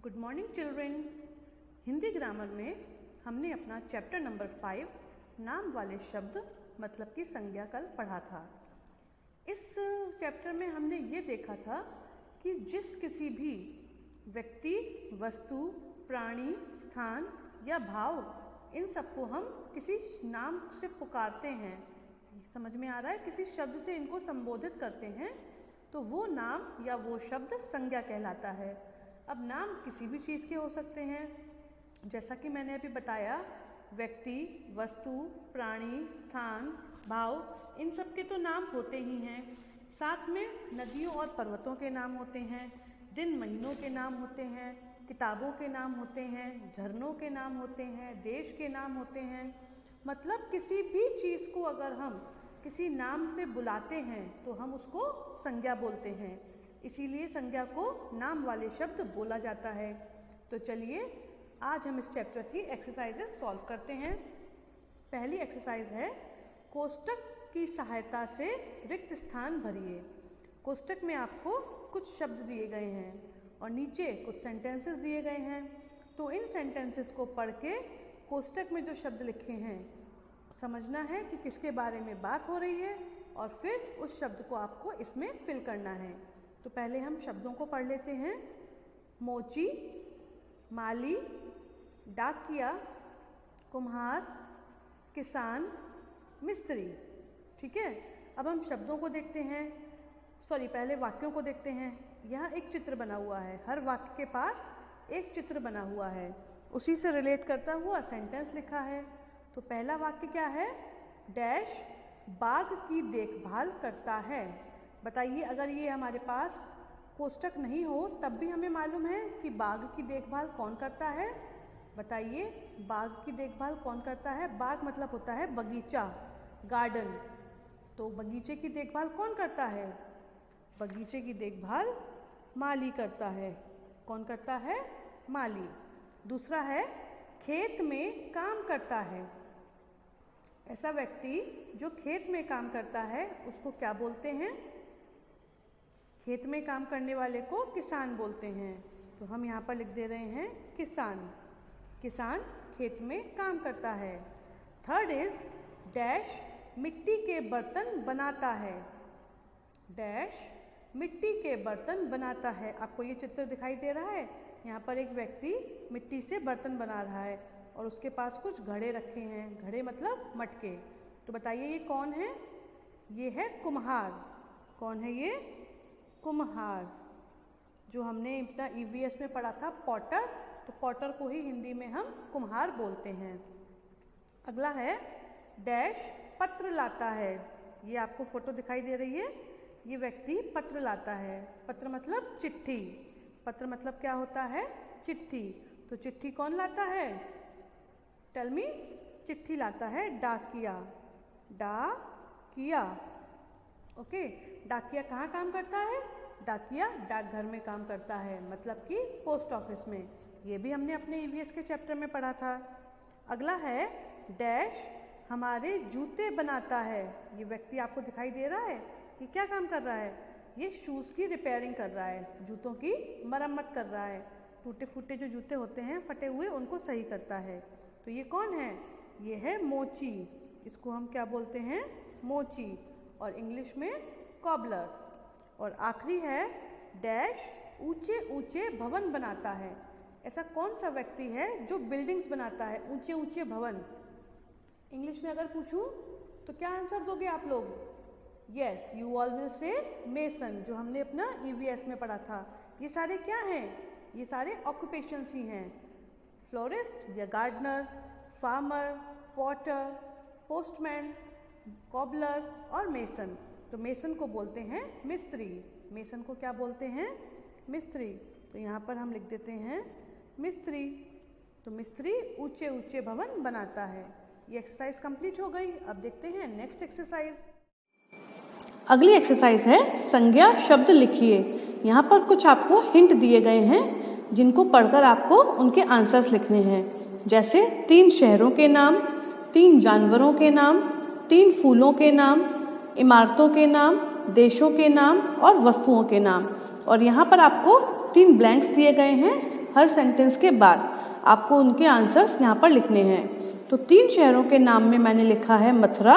Good morning children. Hindi grammar में हमने अपना चैप्टर नंबर 5 नाम वाले शब्द मतलब की संज्ञा कल पढ़ा था। इस चैप्टर में हमने ये देखा था कि जिस किसी भी व्यक्ति, वस्तु, प्राणी, स्थान या भाव, इन सबको हम किसी नाम से पुकारते हैं, समझ में आ रहा है, किसी शब्द से इनको संबोधित करते हैं, तो वो नाम या वो शब्द संज्ञा कहलाता है। अब नाम किसी भी चीज़ के हो सकते हैं, जैसा कि मैंने अभी बताया, व्यक्ति, वस्तु, प्राणी, स्थान, भाव, इन सब के तो नाम होते ही हैं। साथ में नदियों और पर्वतों के नाम होते हैं, दिन महीनों के नाम होते हैं, किताबों के नाम होते हैं, झरनों के नाम होते हैं, देश के नाम होते हैं। मतलब किसी भी चीज़ को अगर हम किसी नाम से बुलाते हैं तो हम उसको संज्ञा बोलते हैं, इसीलिए संज्ञा को नाम वाले शब्द बोला जाता है। तो चलिए आज हम इस चैप्टर की एक्सरसाइजेस सॉल्व करते हैं। पहली एक्सरसाइज है कोष्टक की सहायता से रिक्त स्थान भरिए। कोष्टक में आपको कुछ शब्द दिए गए हैं और नीचे कुछ सेंटेंसेस दिए गए हैं, तो इन सेंटेंसेस को पढ़ के कोष्टक में जो शब्द लिखे हैं समझना है कि किसके बारे में बात हो रही है और फिर उस शब्द को आपको इसमें फिल करना है। तो पहले हम शब्दों को पढ़ लेते हैं। मोची, माली, डाकिया, कुम्हार, किसान, मिस्त्री। ठीक है, अब हम शब्दों को देखते हैं, पहले वाक्यों को देखते हैं। यहाँ एक चित्र बना हुआ है, हर वाक्य के पास एक चित्र बना हुआ है, उसी से रिलेट करता हुआ सेंटेंस लिखा है। तो पहला वाक्य क्या है? डैश बाग की देखभाल करता है। बताइए, अगर ये हमारे पास कोष्टक नहीं हो तब भी हमें मालूम है कि बाग की देखभाल कौन करता है। बताइए, बाग की देखभाल कौन करता है? बाग मतलब होता है बगीचा, गार्डन। तो बगीचे की देखभाल कौन करता है? बगीचे की देखभाल माली करता है। कौन करता है? माली। दूसरा है खेत में काम करता है। ऐसा व्यक्ति जो खेत में काम करता है उसको क्या बोलते हैं? खेत में काम करने वाले को किसान बोलते हैं। तो हम यहाँ पर लिख दे रहे हैं किसान। किसान खेत में काम करता है। थर्ड इज डैश मिट्टी के बर्तन बनाता है। डैश मिट्टी के बर्तन बनाता है। आपको ये चित्र दिखाई दे रहा है, यहाँ पर एक व्यक्ति मिट्टी से बर्तन बना रहा है और उसके पास कुछ घड़े रखे हैं। घड़े मतलब मटके। तो बताइए ये कौन है? ये है कुम्हार। कौन है ये? कुम्हार। जो हमने इतना ईवीएस में पढ़ा था पॉटर, तो पॉटर को ही हिंदी में हम कुम्हार बोलते हैं। अगला है डैश पत्र लाता है। ये आपको फोटो दिखाई दे रही है, ये व्यक्ति पत्र लाता है। पत्र मतलब चिट्ठी। पत्र मतलब क्या होता है? चिट्ठी। तो चिट्ठी कौन लाता है? Tell me. चिट्ठी लाता है डाकिया। डाकिया। ओके, डाकिया कहाँ काम करता है? डाकिया डाकघर में काम करता है, मतलब कि पोस्ट ऑफिस में। ये भी हमने अपने ईवीएस के चैप्टर में पढ़ा था। अगला है डैश हमारे जूते बनाता है। ये व्यक्ति आपको दिखाई दे रहा है, ये क्या काम कर रहा है? ये शूज़ की रिपेयरिंग कर रहा है, जूतों की मरम्मत कर रहा है। टूटे फूटे जो जूते होते हैं, फटे हुए, उनको सही करता है। तो ये कौन है? ये है मोची। इसको हम क्या बोलते हैं? मोची, और इंग्लिश में कॉबलर। और आखिरी है डैश ऊंचे ऊंचे भवन बनाता है। ऐसा कौन सा व्यक्ति है जो बिल्डिंग्स बनाता है, ऊंचे ऊंचे भवन? इंग्लिश में अगर पूछूं तो क्या आंसर दोगे आप लोग? Yes, you all will say mason, जो हमने अपना ईवीएस में पढ़ा था। ये सारे क्या हैं? ये सारे ऑक्यूपेशंस ही हैं। फ्लोरिस्ट या gardener, farmer, potter, postman, cobbler और मेसन। तो मेसन को बोलते हैं मिस्त्री। मेसन को क्या बोलते हैं? मिस्त्री। तो यहाँ पर हम लिख देते हैं मिस्त्री। तो मिस्त्री ऊंचे ऊंचे भवन बनाता है। ये एक्सरसाइज कंप्लीट हो गई। अब देखते हैं नेक्स्ट एक्सरसाइज। अगली एक्सरसाइज है संज्ञा शब्द लिखिए। यहाँ पर कुछ आपको हिंट दिए गए हैं जिनको पढ़कर आपको उनके आंसर्स लिखने हैं। जैसे 3 शहरों के नाम, 3 जानवरों के नाम, 3 फूलों के नाम, इमारतों के नाम, देशों के नाम और वस्तुओं के नाम। और यहाँ पर आपको 3 ब्लैंक्स दिए गए हैं, हर सेंटेंस के बाद आपको उनके आंसर्स यहाँ पर लिखने हैं। तो 3 शहरों के नाम में मैंने लिखा है मथुरा,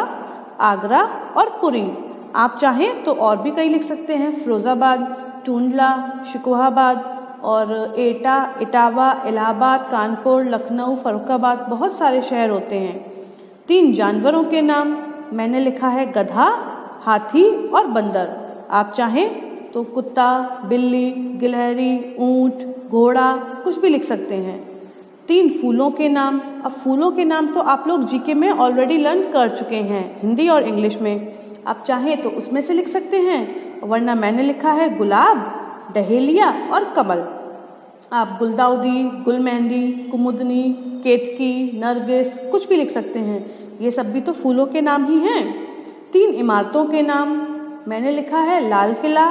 आगरा और पुरी। आप चाहें तो और भी कई लिख सकते हैं, फिरोजाबाद, टूंडला, शिकोहाबाद और एटा, इटावा, इलाहाबाद, कानपुर, लखनऊ, फर्रुखाबाद, बहुत सारे शहर होते हैं। 3 जानवरों के नाम मैंने लिखा है गधा, हाथी और बंदर। आप चाहें तो कुत्ता, बिल्ली, गिलहरी, ऊंट, घोड़ा कुछ भी लिख सकते हैं। 3 फूलों के नाम, अब फूलों के नाम तो आप लोग जीके में ऑलरेडी लर्न कर चुके हैं, हिंदी और इंग्लिश में। आप चाहें तो उसमें से लिख सकते हैं, वरना मैंने लिखा है गुलाब, डहेलिया और कमल। आप गुलदाउदी, गुलमेहंदी, कुमुदनी, केतकी, नरगिस कुछ भी लिख सकते हैं, ये सब भी तो फूलों के नाम ही हैं। 3 इमारतों के नाम मैंने लिखा है लाल किला,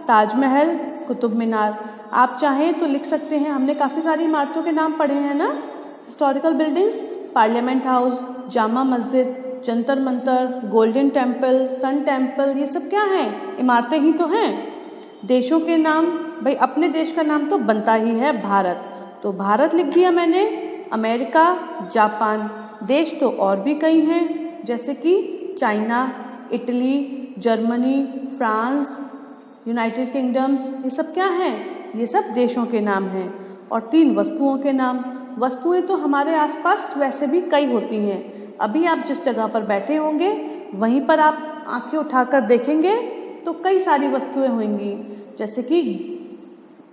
ताजमहल, कुतुब मीनार। आप चाहें तो लिख सकते हैं, हमने काफ़ी सारी इमारतों के नाम पढ़े हैं ना, historical buildings, Parliament House, Jama Masjid, Jantar Mantar, Golden Temple, Sun Temple, ये सब क्या हैं, इमारतें ही तो हैं। देशों के नाम, भाई अपने देश का नाम तो बनता ही है भारत, तो भारत लिख दिया मैंने, अमेरिका, जापान। देश तो और भी कई हैं, जैसे कि China, Italy, Germany, France, United kingdoms, ये सब क्या हैं, ये सब देशों के नाम हैं। और 3 वस्तुओं के नाम, वस्तुएं तो हमारे आसपास वैसे भी कई होती हैं। अभी आप जिस जगह पर बैठे होंगे वहीं पर आप आंखें उठाकर देखेंगे तो कई सारी वस्तुएं होंगी, जैसे कि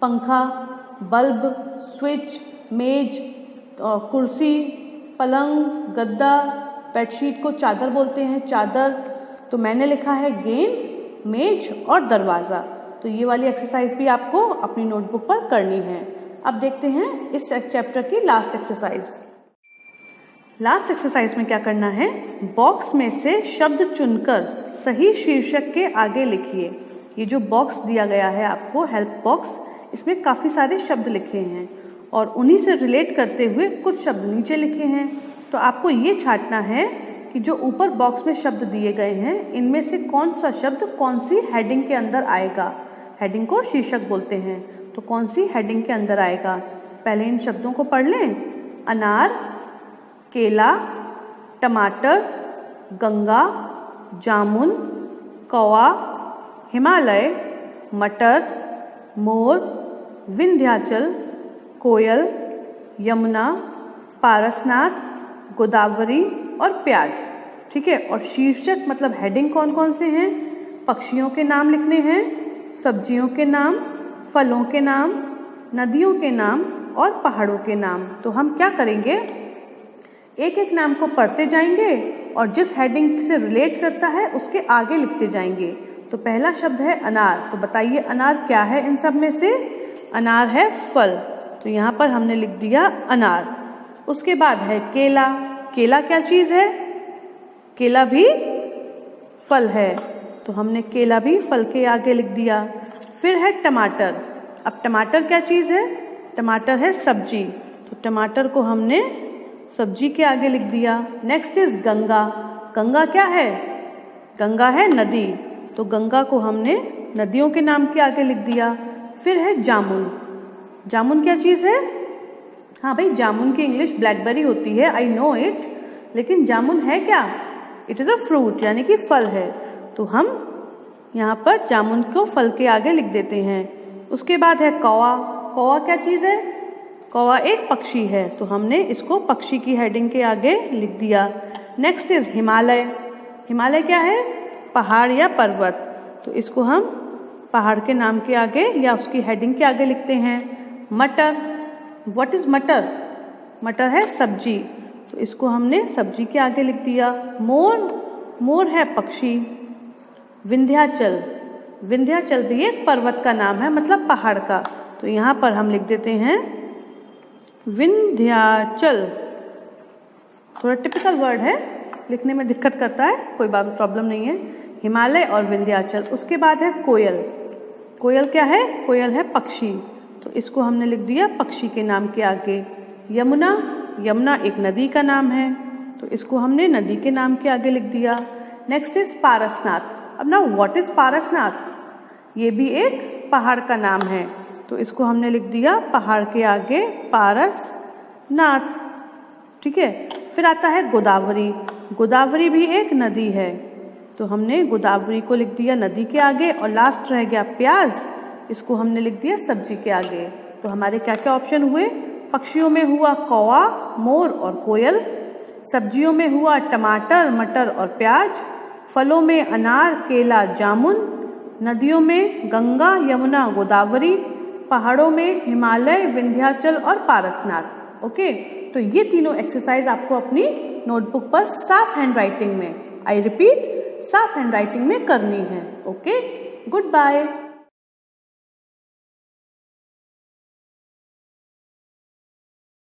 पंखा, बल्ब, स्विच, मेज, कुर्सी, पलंग, गद्दा, बेडशीट को चादर बोलते हैं, चादर। तो मैंने लिखा है गेंद, मेज और दरवाज़ा। तो ये वाली एक्सरसाइज भी आपको अपनी नोटबुक पर करनी है। अब देखते हैं इस चैप्टर की लास्ट एक्सरसाइज। लास्ट एक्सरसाइज में क्या करना है, बॉक्स में से शब्द चुनकर सही शीर्षक के आगे लिखिए। ये जो बॉक्स दिया गया है आपको, हेल्प बॉक्स, इसमें काफ़ी सारे शब्द लिखे हैं और उन्हीं से रिलेट करते हुए कुछ शब्द नीचे लिखे हैं। तो आपको ये छांटना है कि जो ऊपर बॉक्स में शब्द दिए गए हैं, इनमें से कौन सा शब्द कौन सी हेडिंग के अंदर आएगा। हेडिंग को शीर्षक बोलते हैं, तो कौन सी हेडिंग के अंदर आएगा। पहले इन शब्दों को पढ़ लें, अनार, केला, टमाटर, गंगा, जामुन, कौवा, हिमालय, मटर, मोर, विंध्याचल, कोयल, यमुना, पारसनाथ, गोदावरी और प्याज। ठीक है, और शीर्षक मतलब हेडिंग कौन कौन से हैं, पक्षियों के नाम लिखने हैं, सब्जियों के नाम, फलों के नाम, नदियों के नाम और पहाड़ों के नाम। तो हम क्या करेंगे, एक एक नाम को पढ़ते जाएंगे और जिस हेडिंग से रिलेट करता है उसके आगे लिखते जाएंगे। तो पहला शब्द है अनार, तो बताइए अनार क्या है इन सब में से। अनार है फल, तो यहाँ पर हमने लिख दिया अनार। उसके बाद है केला, केला क्या चीज़ है, केला भी फल है, तो हमने केला भी फल के आगे लिख दिया। फिर है टमाटर, अब टमाटर क्या चीज़ है, टमाटर है सब्जी, तो टमाटर को हमने सब्जी के आगे लिख दिया। नेक्स्ट इज गंगा, गंगा क्या है, गंगा है नदी, तो गंगा को हमने नदियों के नाम के आगे लिख दिया। फिर है जामुन, जामुन क्या चीज़ है, हाँ भाई जामुन की इंग्लिश ब्लैकबेरी होती है, आई नो इट, लेकिन जामुन है क्या, इट इज़ अ फ्रूट यानी कि फल है, तो हम यहाँ पर जामुन को फल के आगे लिख देते हैं। उसके बाद है कौवा, कौवा क्या चीज़ है, कौवा एक पक्षी है, तो हमने इसको पक्षी की हेडिंग के आगे लिख दिया। नेक्स्ट इज हिमालय, हिमालय क्या है, पहाड़ या पर्वत, तो इसको हम पहाड़ के नाम के आगे या उसकी हेडिंग के आगे लिखते हैं। मटर, व्हाट इज मटर, मटर है सब्जी, तो इसको हमने सब्जी के आगे लिख दिया। मोर, मोर है पक्षी। विंध्याचल, विंध्याचल भी एक पर्वत का नाम है, मतलब पहाड़ का, तो यहाँ पर हम लिख देते हैं विंध्याचल। थोड़ा टिपिकल वर्ड है, लिखने में दिक्कत करता है, कोई बात प्रॉब्लम नहीं है। हिमालय और विंध्याचल। उसके बाद है कोयल, कोयल क्या है, कोयल है पक्षी, तो इसको हमने लिख दिया पक्षी के नाम के आगे। यमुना, यमुना एक नदी का नाम है, तो इसको हमने नदी के नाम के आगे लिख दिया। Next is Parasnath. अब ना व्हाट इज पारसनाथ, ये भी एक पहाड़ का नाम है, तो इसको हमने लिख दिया पहाड़ के आगे पारस नाथ। ठीक है, फिर आता है गोदावरी। गोदावरी भी एक नदी है, तो हमने गोदावरी को लिख दिया नदी के आगे, और लास्ट रह गया प्याज, इसको हमने लिख दिया सब्जी के आगे। तो हमारे क्या क्या ऑप्शन हुए? पक्षियों में हुआ कौवा, मोर और कोयल। सब्जियों में हुआ टमाटर, मटर और प्याज। फलों में अनार, केला, जामुन। नदियों में गंगा, यमुना, गोदावरी। पहाड़ों में हिमालय, विंध्याचल और पारसनाथ। ओके, तो ये तीनों एक्सरसाइज आपको अपनी नोटबुक पर साफ हैंडराइटिंग में, आई रिपीट, साफ हैंडराइटिंग में करनी है। Okay, good bye.